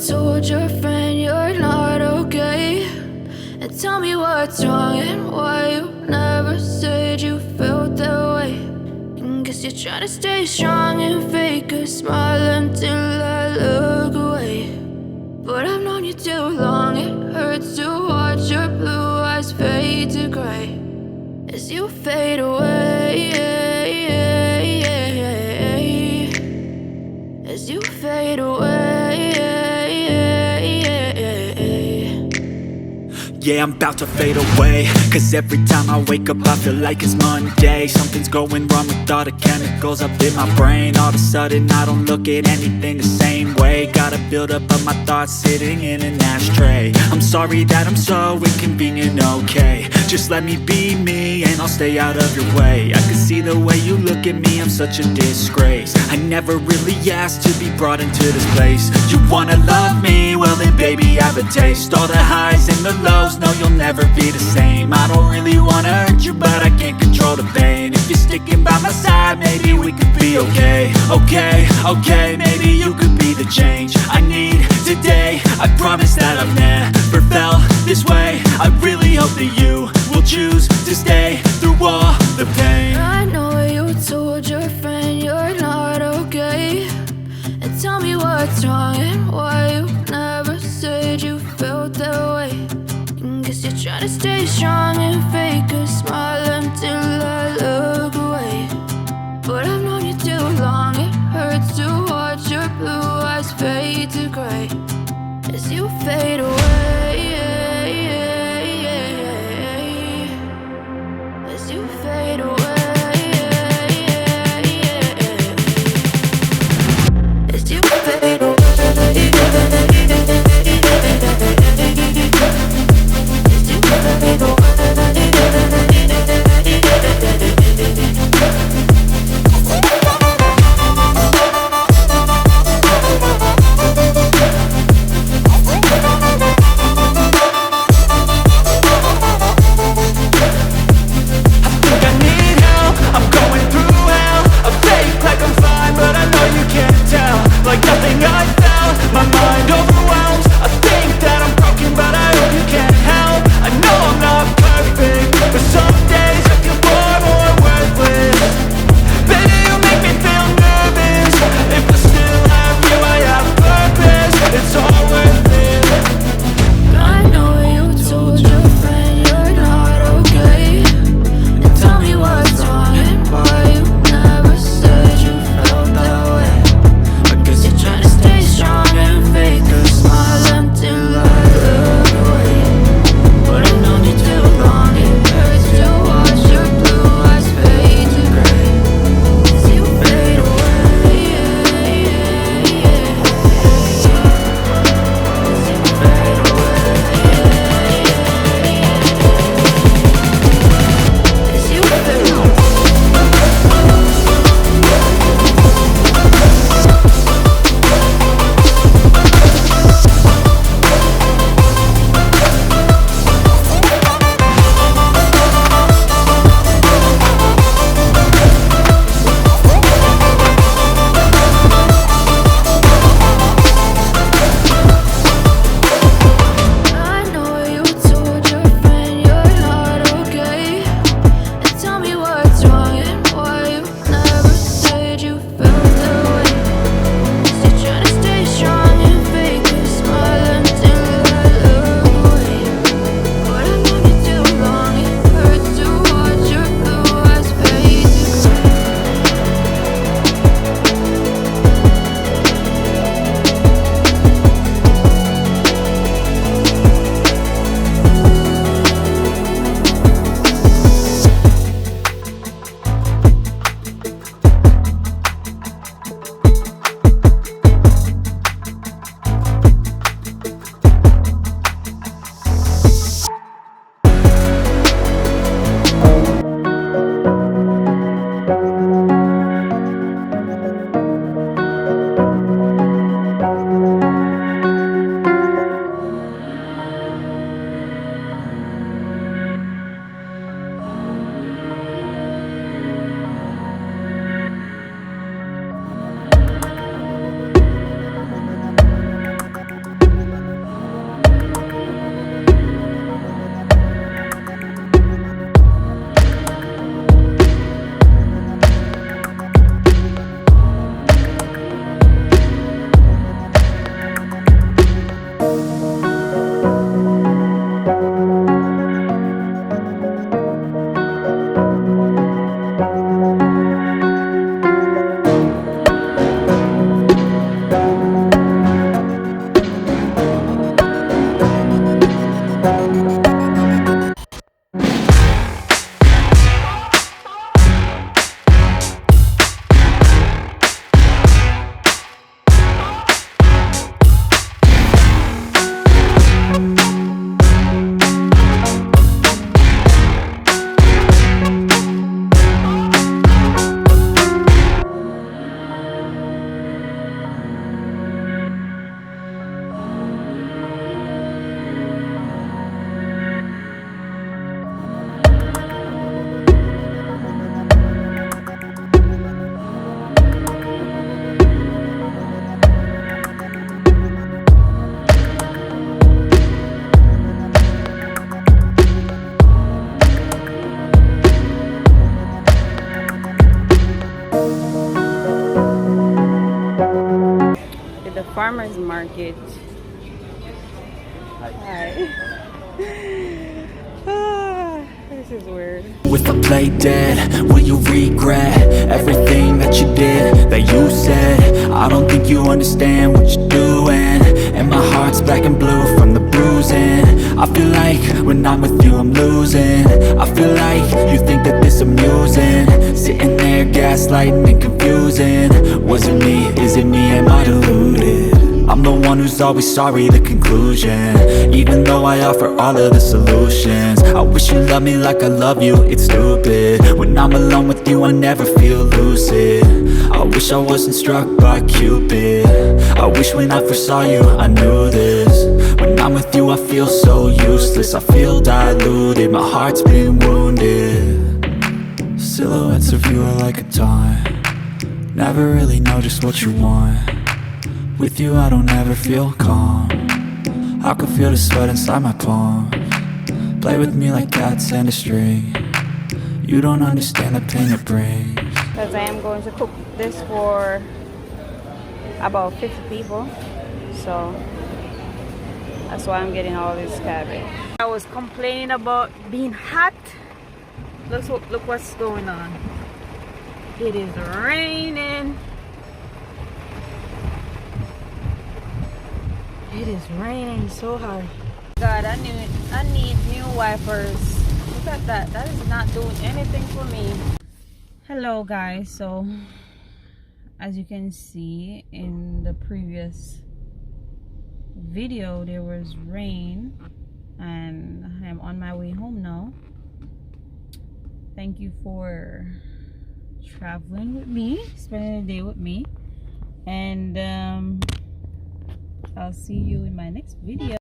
told your friend you're not okay, and tell me what's wrong and why you never said you felt that way. And guess you're trying to stay strong and fake a smile until I look away. But I've known you too long, it hurts to watch your blue eyes fade to gray as you fade away, as you fade away. Yeah, I'm about to fade away, cause every time I wake up I feel like it's Monday. Something's going wrong with all the chemicals up in my brain. All of a sudden I don't look at anything the same way. Gotta build up of my thoughts sitting in an ashtray. I'm sorry that I'm so inconvenient, okay. Just let me be me and I'll stay out of your way. I can see the way you look at me, I'm such a disgrace. I never really asked to be brought into this place. You wanna love me? Well then baby I have a taste. All the highs and the lows, no you'll never be the same. I don't really wanna hurt you but I can't control the pain. If you're sticking by my side maybe we could be okay. Okay, maybe you could be the change I need today. I promise that I've never felt this way. I really hope that you will choose to stay through all the pain. I know you told your friend you're not okay, and tell me what's wrong and why you never said you felt that way. And guess you're trying to stay strong and fake a smile until I look away. But I've known you too long, it hurts to watch your blue eyes fade to gray as you fade away, as you fade away, as you fade away. to the farmer's market. Hi. This is weird. If I play dead, will you regret everything that you did, that you said? I don't think you understand what you're doing, and my heart's black and blue from the bruising. I feel like when I'm with you I'm losing. I feel like you think that this amusing, sitting there gaslighting and confusing. Was it me? Is it me? Am I deluded? I'm the one who's always sorry, the conclusion, even though I offer all of the solutions. I wish you loved me like I love you, it's stupid. When I'm alone with you I never feel lucid. I wish I wasn't struck by Cupid. I wish when I first saw you I knew this. When I'm with you I feel so useless. I feel diluted, my heart's been wounded. Silhouettes of you are like a taunt. Never really know just what you want. With you I don't ever feel calm. I can feel the sweat inside my palm. Play with me like cats and a string. You don't understand the pain it brings. Because I am going to cook this for about 50 people. So that's why I'm getting all this cabbage. I was complaining about being hot. Look what's going on. It is raining. It is raining so hard. God, I need new wipers. Look at that. That is not doing anything for me. Hello guys. So as you can see in the previous video, there was rain and I'm on my way home now. Thank you for traveling with me, spending the day with me, and I'll see you in my next video.